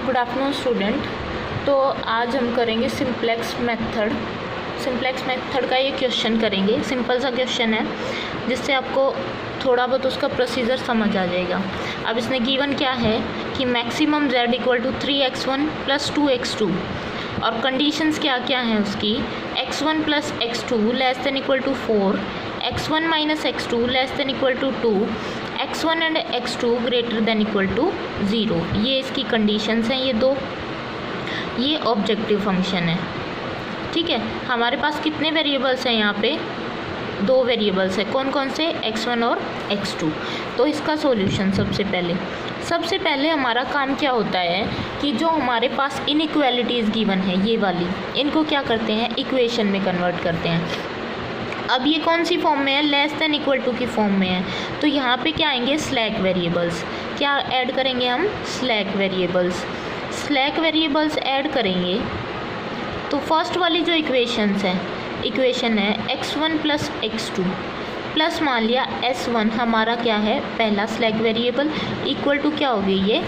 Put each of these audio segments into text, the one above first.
Good afternoon student. तो आज हम करेंगे सिंप्लेक्स मेथड। सिंप्लेक्स मेथड का ये क्वेश्चन करेंगे। सिंपल सा क्वेश्चन है जिससे आपको थोड़ा बहुत उसका प्रोसीजर समझ आ जाएगा। अब इसमें गिवन क्या है कि maximum z equal to 3x1 plus 2x2 और कंडीशंस क्या क्या हैं उसकी, x1 plus x2 less than equal to 4, x1 minus x2 less than equal to 2, x1 and x2 greater than equal to 0। ये इसकी कंडीशंस हैं, ये दो। ये ऑब्जेक्टिव फंक्शन है, ठीक है। हमारे पास कितने वेरिएबल्स हैं यहाँ पे, दो वेरिएबल्स है। कौन कौन से, x1 और x2। तो इसका सॉल्यूशन सबसे पहले हमारा काम क्या होता है कि जो हमारे पास इनइक्वालिटीज़ गिवन है ये वाली, इनको क्या करते हैं, इक्वेशन में कन्वर्ट करते हैं। अब ये कौन सी फॉर्म में है, लेस देन इक्वल टू की फॉर्म में है। तो यहाँ पे क्या आएंगे, स्लैक वेरिएबल्स। क्या ऐड करेंगे हम, स्लैक वेरिएबल्स ऐड करेंगे। तो फर्स्ट वाली जो इक्वेशन है x1 प्लस x2 प्लस मान लिया s1 हमारा क्या है, पहला स्लैक वेरिएबल, इक्वल टू क्या हो गई, ये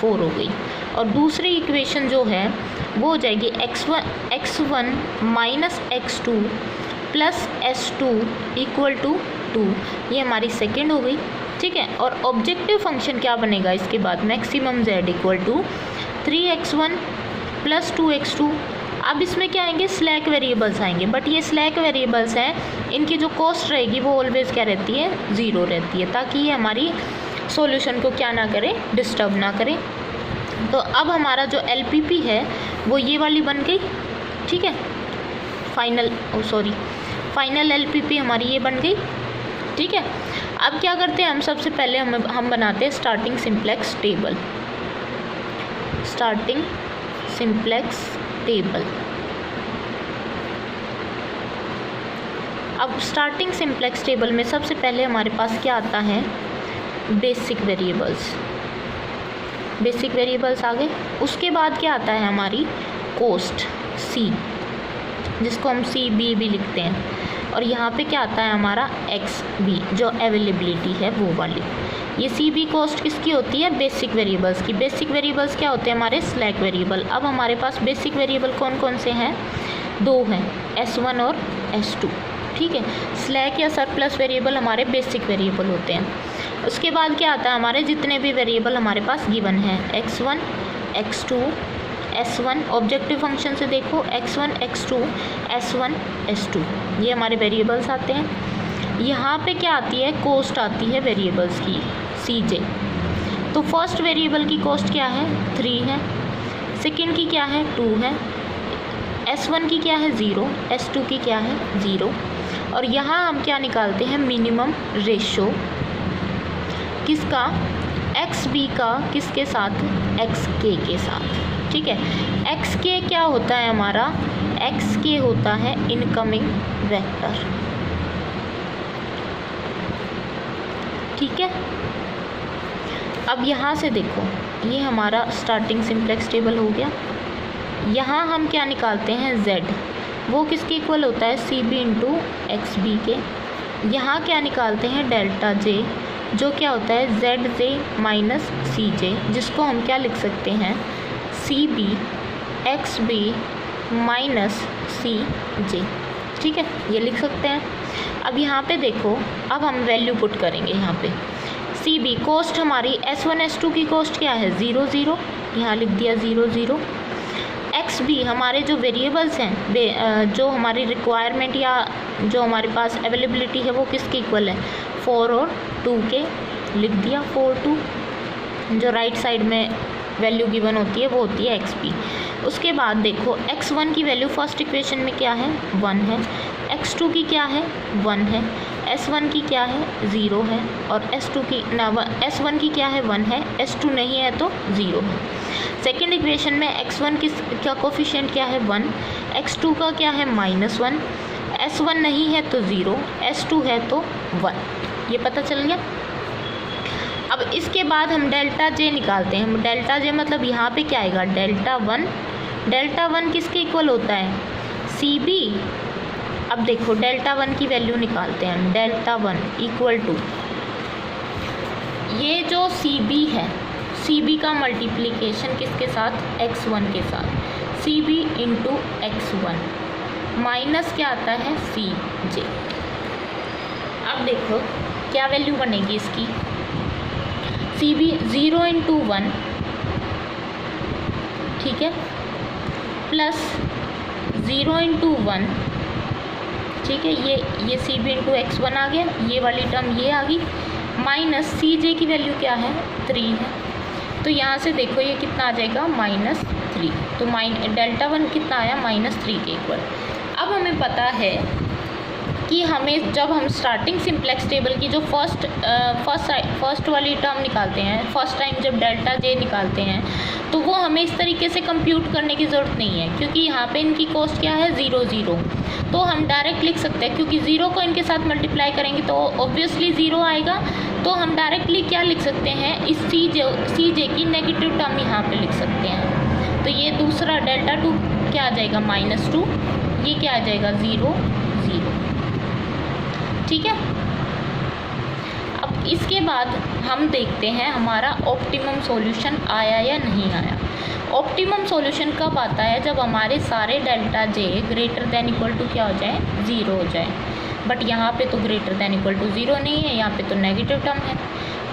4 हो गई। और दूसरी इक्वेशन जो है वो हो जाएगी x1 minus x2 plus s2 equal to 2, ये हमारी सेकेंड हो गई, ठीक है। और ऑब्जेक्टिव फंक्शन क्या बनेगा इसके बाद, maximum z equal to 3x1 plus 2x2। अब इसमें क्या आएंगे, स्लैक वेरिएबल्स आएंगे, बट ये स्लैक वेरिएबल्स हैं, इनकी जो कॉस्ट रहेगी वो ऑलवेज क्या रहती है, 0 रहती है, ताकि ये हमारी सॉल्यूशन को क्या ना करे, डिस्टर्ब ना करे। तो अब हमारा जो LPP है वो ये वाली बन गई, ठीक है। फाइनल LPP हमारी ये बन गई, ठीक है। अब क्या करते हैं हम, सबसे पहले हम बनाते हैं स्टार्टिंग सिंप्लेक्स टेबल। अब स्टार्टिंग सिंप्लेक्स टेबल में सबसे पहले हमारे पास क्या आता है, बेसिक वेरिएबल्स आ गए। उसके बाद क्या आता है हमारी कोस्ट C, जिसको हम CB भी लिखते हैं। और यहाँ पे क्या आता है हमारा XB, जो अवेलेबिलिटी है वो वाली। ये CB कॉस्ट किसकी होती है, बेसिक वेरिएबल्स की। बेसिक वेरिएबल्स क्या होते हैं हमारे, स्लैक वेरिएबल। अब हमारे पास बेसिक वेरिएबल कौन कौन से हैं, दो हैं, S1 और S2, ठीक है। स्लैक या सरप्लस वेरिएबल हमारे बेसिक वेरिएबल होते हैं। उसके बाद क्या आता है, हमारे जितने भी वेरिएबल हमारे पास गिवन हैं, x1 x2 S1, objective function से देखो, x1 x2 S1 S2, ये हमारे वेरिएबल्स आते हैं। यहाँ पे क्या आती है, कॉस्ट आती है वेरिएबल्स की, CJ। तो फर्स्ट वेरिएबल की कॉस्ट क्या है, 3 है। सेकंड की क्या है, 2 है। S1 की क्या है, 0। S2 की क्या है, 0। और यहाँ हम क्या निकालते हैं, मिनिमम रेशो किसका, XB का, किसके साथ, XK के साथ, ठीक है। XK क्या होता है हमारा, XK होता है इनकमिंग वेक्टर, ठीक है। अब यहाँ से देखो, ये हमारा स्टार्टिंग सिंप्लेक्स टेबल हो गया। यहाँ हम क्या निकालते हैं, Z, वो किसके इक्वल होता है, CB इंटू XB के। यहाँ क्या निकालते हैं, डेल्टा J, जो क्या होता है, ZJ माइनस CJ, जिसको हम क्या लिख सकते हैं, CB XB माइनस CJ, ठीक है, ये लिख सकते हैं। अब यहाँ पे देखो, अब हम वैल्यू पुट करेंगे यहाँ पे। CB कॉस्ट हमारी S1 S2 की कॉस्ट क्या है, 0 0, यहाँ लिख दिया 0 0। XB हमारे जो वेरिएबल्स हैं, जो हमारी रिक्वायरमेंट या जो हमारे पास अवेलेबिलिटी है वो किसके इक्वल है, 4 और 2 के, लिख दिया 4 2। जो राइट साइड में वैल्यू गिवन होती है वो होती है XB। उसके बाद देखो, x1 की वैल्यू फर्स्ट इक्वेशन में क्या है, 1 है। x2 की क्या है, 1 है। S1 की क्या है, 0 है। और S1 की क्या है, 1 है। S2 नहीं है तो 0 है। सेकेंड इक्वेशन में x1 का कोफिशिएंट क्या है, 1। x2 का क्या है, -1। S1 नहीं है तो 0, S2 है तो 1। ये पता चल गया। अब इसके बाद हम डेल्टा J निकालते हैं। डेल्टा J मतलब यहाँ पे क्या आएगा, डेल्टा 1 किसके इक्वल होता है, CB। अब देखो डेल्टा 1 की वैल्यू निकालते हैं हम, डेल्टा 1 इक्वल टू, ये जो CB है, सी बी का मल्टीप्लिकेशन किसके साथ, x1 के साथ, C B into x1 minus क्या आता है, सी जे। अब देखो क्या वैल्यू बनेगी इसकी, सी बी 0 इंटू 1, ठीक है, प्लस 0 इंटू 1, ठीक है, ये सी बी इंटू x1 आ गया, ये वाली टर्म ये आ गई, माइनस सी जे की वैल्यू क्या है, 3 है। तो यहाँ से देखो ये कितना आ जाएगा, -3। तो डेल्टा 1 कितना आया, -3 के इक्वल। अब हमें पता है कि हमें जब हम स्टार्टिंग सिंप्लेक्स टेबल की जो फर्स्ट वाली टर्म निकालते हैं, फर्स्ट टाइम जब डेल्टा जे निकालते हैं, तो वो हमें इस तरीके से कंप्यूट करने की ज़रूरत नहीं है, क्योंकि यहाँ पे इनकी कॉस्ट क्या है, 0 0। तो हम डायरेक्ट लिख सकते हैं, क्योंकि 0 को इनके साथ मल्टीप्लाई करेंगे तो ऑब्वियसली 0 आएगा। तो हम डायरेक्टली क्या लिख सकते हैं, इस सी जे की नेगेटिव टर्म यहाँ पे लिख सकते हैं। तो ये दूसरा डेल्टा 2 क्या आ जाएगा, -2, ये क्या आ जाएगा, 0 0, ठीक है। अब इसके बाद हम देखते हैं हमारा ऑप्टिमम सॉल्यूशन आया या नहीं आया। ऑप्टिमम सॉल्यूशन कब आता है, जब हमारे सारे delta j greater than equal to क्या हो जाए, 0 हो जाए। बट यहाँ पे तो ग्रेटर देन इक्वल टू 0 नहीं है, यहाँ पे तो नेगेटिव टर्म है।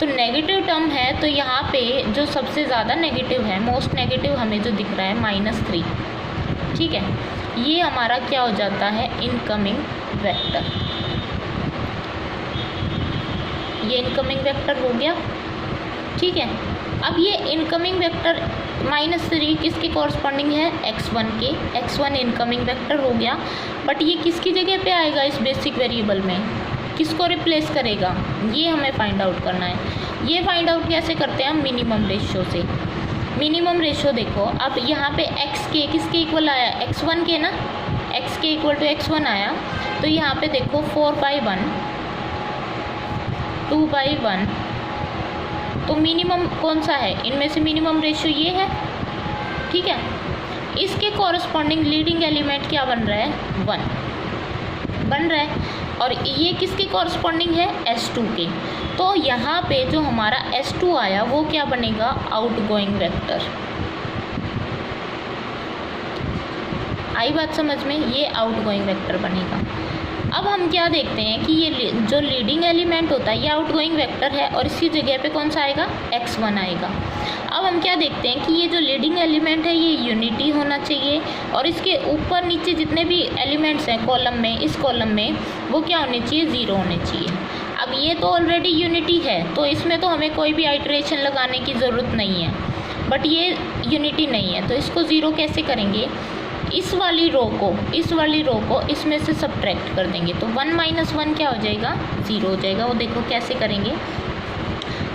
तो नेगेटिव टर्म है तो यहाँ पे जो सबसे ज़्यादा नेगेटिव है, मोस्ट नेगेटिव हमें जो दिख रहा है, -3, ठीक है। ये हमारा क्या हो जाता है, इनकमिंग वेक्टर। ये इनकमिंग वेक्टर हो गया, ठीक है। अब ये इनकमिंग वेक्टर -3 किसके कॉरस्पॉन्डिंग है, x1 के, x1 इनकमिंग वेक्टर हो गया। बट ये किसकी जगह पे आएगा, इस बेसिक वेरिएबल में किसको रिप्लेस करेगा, ये हमें फाइंड आउट करना है। ये फाइंड आउट कैसे करते हैं हम, मिनिमम रेशियो से। मिनिमम रेशियो देखो, अब यहाँ पे x के किसके इक्वल आया, x1 के ना, x के इक्वल टू x1 आया। तो यहाँ पे देखो 4/1, 2/1, तो मिनिमम कौन सा है, इनमें से मिनिमम रेशियो ये है, ठीक है। इसके कॉरस्पॉन्डिंग लीडिंग एलिमेंट क्या बन रहा है, 1 बन रहा है। और ये किसके कॉरस्पॉन्डिंग है, S2 के। तो यहाँ पे जो हमारा S2 आया वो क्या बनेगा, आउटगोइंग वेक्टर। आई बात समझ में, ये आउटगोइंग वेक्टर बनेगा। अब हम क्या देखते हैं कि ये जो लीडिंग एलिमेंट होता है ये आउटगोइंग वेक्टर है, और इसकी जगह पे कौन सा आएगा, x1 आएगा। अब हम क्या देखते हैं कि ये जो लीडिंग एलिमेंट है ये यूनिटी होना चाहिए, और इसके ऊपर नीचे जितने भी एलिमेंट्स हैं कॉलम में, इस कॉलम में वो क्या होने चाहिए, 0 होने चाहिए। अब ये तो ऑलरेडी यूनिटी है, तो इसमें तो हमें कोई भी आइटरेशन लगाने की ज़रूरत नहीं है। बट ये यूनिटी नहीं है, तो इसको 0 कैसे करेंगे, इस वाली रो को इसमें से सब्ट्रैक्ट कर देंगे। तो 1 - 1 क्या हो जाएगा, 0 हो जाएगा। वो देखो कैसे करेंगे,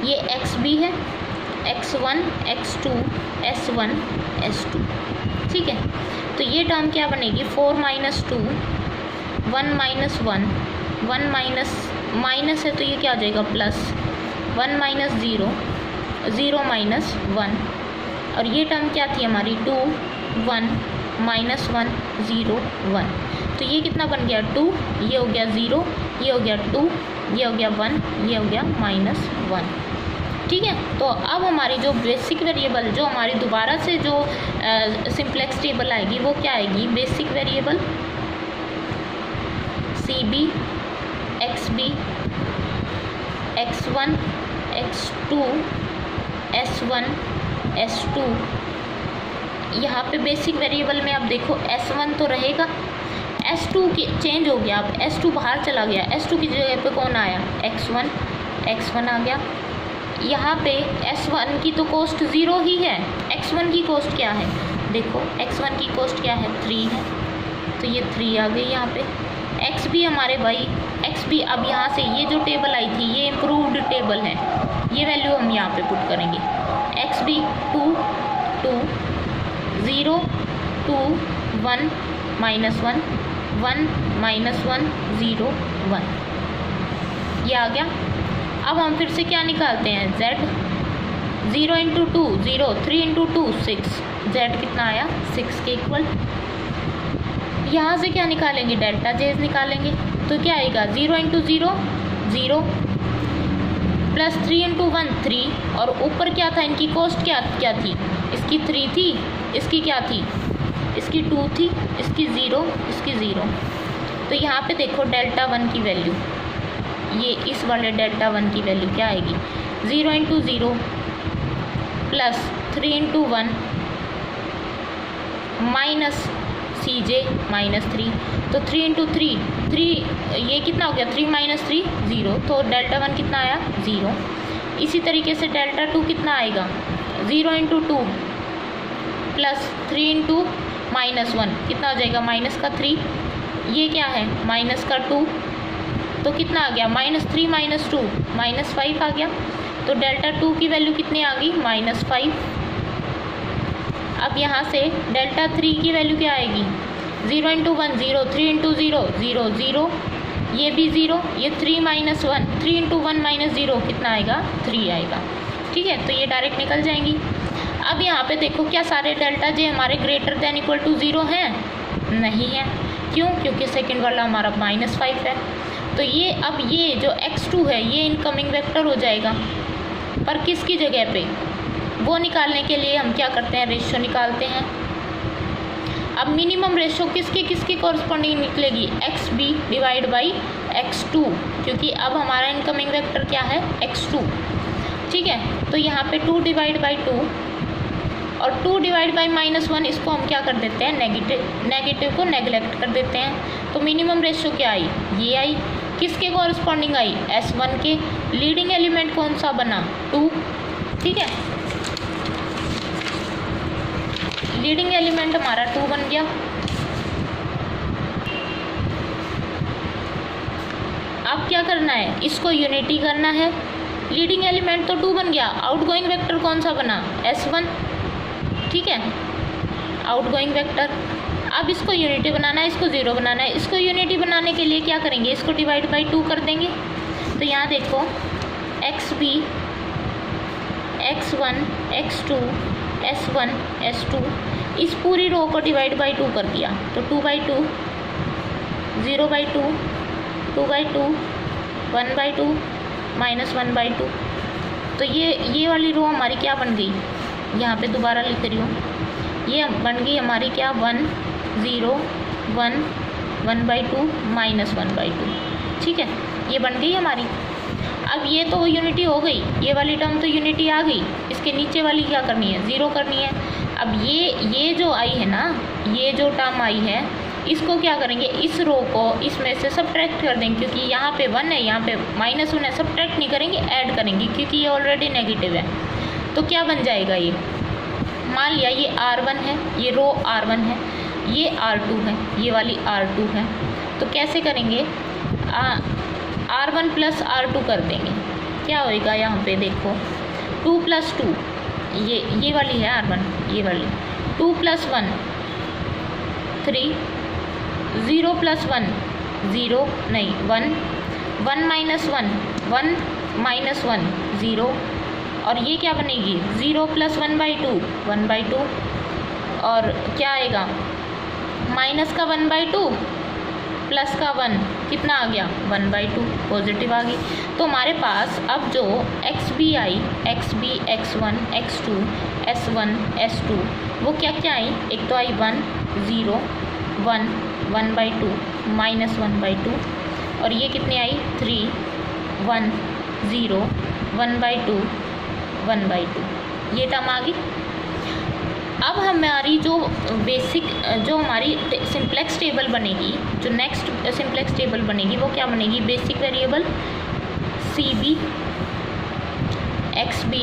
ये XB है, x1 x2 s1 s2, ठीक है। तो ये टर्म क्या बनेगी, 4 - 2, 1 - 1, 1 माइनस है तो ये क्या हो जाएगा, प्लस, 1 - 0, 0 - 1, और ये टर्म क्या थी हमारी, 2 1 -1 0 1। तो ये कितना बन गया, 2, ये हो गया 0, ये हो गया 2, ये हो गया 1, ये हो गया -1, ठीक है। तो अब हमारी जो बेसिक वेरिएबल, जो हमारी दोबारा से जो सिंप्लेक्स टेबल आएगी वो क्या आएगी, basic variable CB XB x1 x2 s1 s2। यहाँ पे बेसिक वेरिएबल में अब देखो S1 तो रहेगा, S2 की चेंज हो गया, अब S2 बाहर चला गया, S2 की जगह पे कौन आया, x1 आ गया। यहाँ पे S1 की तो कॉस्ट 0 ही है, x1 की कॉस्ट क्या है, देखो x1 की कॉस्ट क्या है, 3 है, तो ये 3 आ गई यहाँ पे। XB हमारे भाई, XB अब यहाँ से ये जो टेबल आई थी ये इम्प्रूव्ड टेबल है, ये वैल्यू हम यहाँ पे पुट करेंगे। XB 2 2 0 2 1 -1 1 -1 0 1, ये आ गया। अब हम फिर से क्या निकालते हैं, Z, 0 × 2 0, 3 × 2 6, Z कितना आया, 6 के इक्वल। यहाँ से क्या निकालेंगे, डेल्टा जेज निकालेंगे, तो क्या आएगा, 0 × 0 0, प्लस 3 इंटू 1 3, और ऊपर क्या था, इनकी कॉस्ट क्या क्या थी, इसकी 3 थी, इसकी क्या थी, इसकी 2 थी, इसकी 0, इसकी 0। तो यहाँ पे देखो डेल्टा 1 की वैल्यू, ये इस वाले डेल्टा 1 की वैल्यू क्या आएगी, 0 इंटू 0 प्लस 3 इंटू 1 माइनस सी जे माइनस 3, तो 3 इंटू 3 3, ये कितना हो गया, 3 माइनस 3 0, तो डेल्टा 1 कितना आया 0। इसी तरीके से डेल्टा 2 कितना आएगा, 0 इंटू 2 प्लस 3 इंटू माइनस 1 कितना हो जाएगा, माइनस का 3, ये क्या है माइनस का 2, तो कितना आ गया, माइनस 3 माइनस 2 माइनस 5 आ गया। तो डेल्टा 2 की वैल्यू कितनी आ गई, माइनस 5। अब यहाँ से डेल्टा 3 की वैल्यू क्या आएगी, 0 इंटू 1 0, 3 इंटू 0 0 0, ये भी 0, ये 3 माइनस 1, 3 इंटू 1 माइनस 0 कितना आएगा, 3 आएगा। ठीक है, तो ये डायरेक्ट निकल जाएंगी। अब यहाँ पे देखो क्या सारे डेल्टा जे हमारे ग्रेटर दैन इक्वल टू 0 हैं, नहीं है, क्यों, क्योंकि सेकंड वाला हमारा माइनस 5 है। तो ये अब ये जो x2 है ये इनकमिंग वेक्टर हो जाएगा, पर किसकी जगह पे, वो निकालने के लिए हम क्या करते हैं, रेशियो निकालते हैं। अब मिनिमम रेशियो किसकी कॉरस्पॉन्डिंग निकलेगी, xb डिवाइड बाई x2, क्योंकि अब हमारा इनकमिंग वेक्टर क्या है, x2। ठीक है, तो यहाँ पे 2 डिवाइड बाई 2 और 2 डिवाइड बाई माइनस 1, इसको हम क्या कर देते हैं, नेगेटिव को नेगलेक्ट कर देते हैं। तो मिनिमम रेशियो क्या आई, ये आई, किसके कॉरस्पॉन्डिंग आई, S1 के। लीडिंग एलिमेंट कौन सा बना, 2। ठीक है, लीडिंग एलिमेंट हमारा 2 बन गया। अब क्या करना है, इसको यूनिटी करना है। लीडिंग एलिमेंट तो 2 बन गया, आउटगोइंग वेक्टर कौन सा बना, S1। ठीक है, आउटगोइंग वेक्टर। अब इसको यूनिटी बनाना है, इसको 0 बनाना है। इसको यूनिटी बनाने के लिए क्या करेंगे, इसको डिवाइड बाई 2 कर देंगे। तो यहाँ देखो xb x1 x2 S1 S2, इस पूरी रो को डिवाइड बाई 2 कर दिया, तो 2 by 2 0 by 2 2 by 2 1 by 2 minus 1 by 2। तो ये वाली रो हमारी क्या बन गई, यहाँ पे दोबारा लिख रही हूँ, ये बन गई हमारी क्या, 1 0 1 1 बाई 2 माइनस 1 बाई 2। ठीक है, ये बन गई हमारी। अब ये तो यूनिटी हो गई, ये वाली टर्म तो यूनिटी आ गई, इसके नीचे वाली क्या करनी है, 0 करनी है। अब ये जो आई है ना, ये जो टर्म आई है, इसको क्या करेंगे, इस रो को इसमें से सब्ट्रैक्ट कर देंगे, क्योंकि यहाँ पे 1 है, यहाँ पे माइनस 1 है। सब्ट्रैक्ट नहीं करेंगे, ऐड करेंगे, क्योंकि ये ऑलरेडी नेगेटिव है। तो क्या बन जाएगा, ये मान लिया ये R1 है, ये रो R1 है, ये R2 है, ये वाली R2 है। तो कैसे करेंगे, R1 प्लस R2 कर देंगे, क्या होएगा, यहाँ पे देखो 2 प्लस 2, ये वाली है R1, ये वाली 2 प्लस 1 3, 0 प्लस 1 0 नहीं 1, 1 माइनस 1 1 माइनस 1 0, और ये क्या बनेगी, 0 प्लस 1 बाई 2 1 बाई 2, और क्या आएगा, माइनस का 1 बाई 2 प्लस का 1 कितना आ गया, 1 बाई 2 पॉजिटिव आ गई। तो हमारे पास अब जो xb आई, xb x1 x2 S1 S2, वो क्या क्या आई, एक तो आई 1 0 1 1 बाई 2 माइनस 1 बाई 2, और ये कितनी आई, 3 1 0 1 बाई 2 1 बाई 2, ये टर्म आ गई। अब हमारी जो बेसिक जो हमारी सिंप्लेक्स टेबल बनेगी, जो नेक्स्ट सिंप्लेक्स टेबल बनेगी, वो क्या बनेगी, basic variable CB XB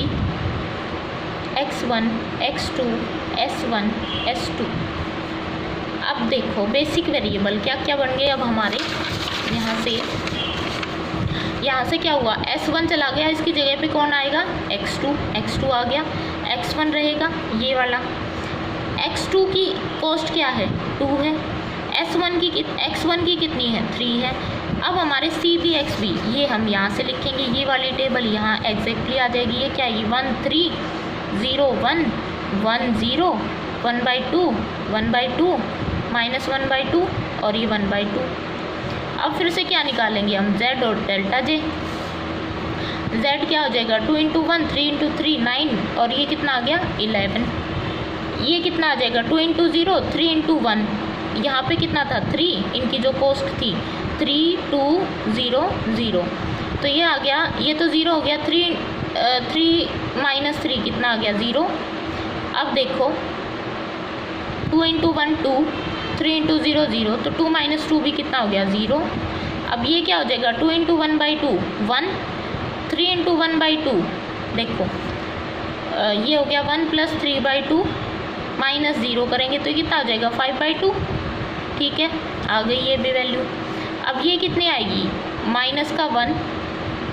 x1 x2 S1 S2। अब देखो बेसिक वेरिएबल क्या क्या बन गए। अब हमारे यहाँ से क्या हुआ, S1 चला गया, इसकी जगह पे कौन आएगा, x2 आ गया, x1 रहेगा ये वाला। x2 की कॉस्ट क्या है, 2 है। x1 की कितनी है, 3 है। अब हमारे CB XB ये हम यहाँ से लिखेंगे, ये वाली टेबल यहाँ एग्जैक्टली आ जाएगी। ये क्या आएगी, 1 3 0 1 1 0 1 बाई 2 1 बाई 2 माइनस 1 बाई 2 और ये 1 बाई 2। अब फिर से क्या निकालेंगे हम, Z और डेल्टा J। z क्या हो जाएगा 2 इंटू 1 3 इंटू 3 9 और ये कितना आ गया 11। ये कितना आ जाएगा 2 इंटू 0 3 इंटू 1, यहाँ पे कितना था 3, इनकी जो कॉस्ट थी 3 2 0 0, तो ये आ गया, ये तो 0 हो गया, 3 माइनस 3 कितना आ गया 0। अब देखो 2 इंटू 1 2, 3 इंटू 0 0, तो 2 माइनस 2 भी कितना हो गया 0। अब ये क्या हो जाएगा 2 इंटू 1/2 1, 3 इंटू 1/2 देखो ये हो गया 1 प्लस 3/2 माइनस 0 करेंगे तो कितना आ जाएगा 5/2। ठीक है, आ गई ये भी वैल्यू। अब ये कितनी आएगी माइनस का 1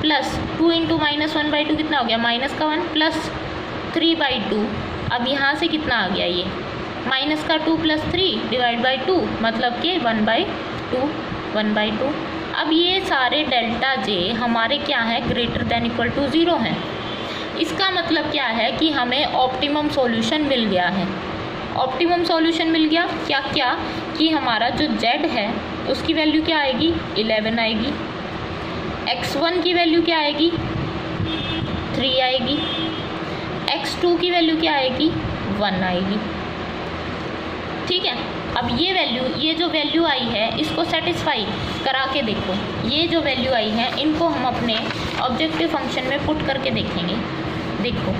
प्लस 2 इंटू माइनस 1/2 कितना हो गया माइनस का 1 प्लस 3/2। अब यहाँ से कितना आ गया ये माइनस का 2 प्लस 3 डिवाइड बाई 2 मतलब कि 1/2। अब ये सारे डेल्टा जे हमारे क्या है ग्रेटर देन इक्वल टू 0 हैं। इसका मतलब क्या है कि हमें ऑप्टिमम सॉल्यूशन मिल गया है। ऑप्टिमम सॉल्यूशन मिल गया क्या क्या कि हमारा जो z है उसकी वैल्यू क्या आएगी 11 आएगी, x1 की वैल्यू क्या आएगी 3 आएगी, x2 की वैल्यू क्या आएगी 1 आएगी। ठीक है, अब ये वैल्यू, ये जो वैल्यू आई है इसको सेटिस्फाई करा के देखो, ये जो वैल्यू आई है इनको हम अपने ऑब्जेक्टिव फंक्शन में पुट करके देखेंगे। देखो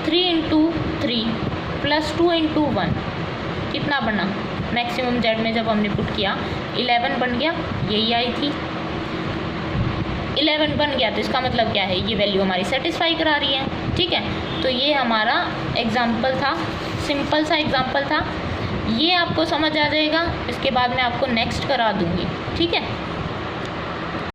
3 इंटू 3 प्लस 2 इंटू 1 कितना बना मैक्सिमम z में जब हमने पुट किया 11 बन गया, यही आई थी 11 बन गया, तो इसका मतलब क्या है ये वैल्यू हमारी सेटिस्फाई करा रही है। ठीक है, तो ये हमारा एग्जाम्पल था, सिंपल सा एग्जाम्पल था, ये आपको समझ आ जाएगा। इसके बाद मैं आपको नेक्स्ट करा दूँगी। ठीक है।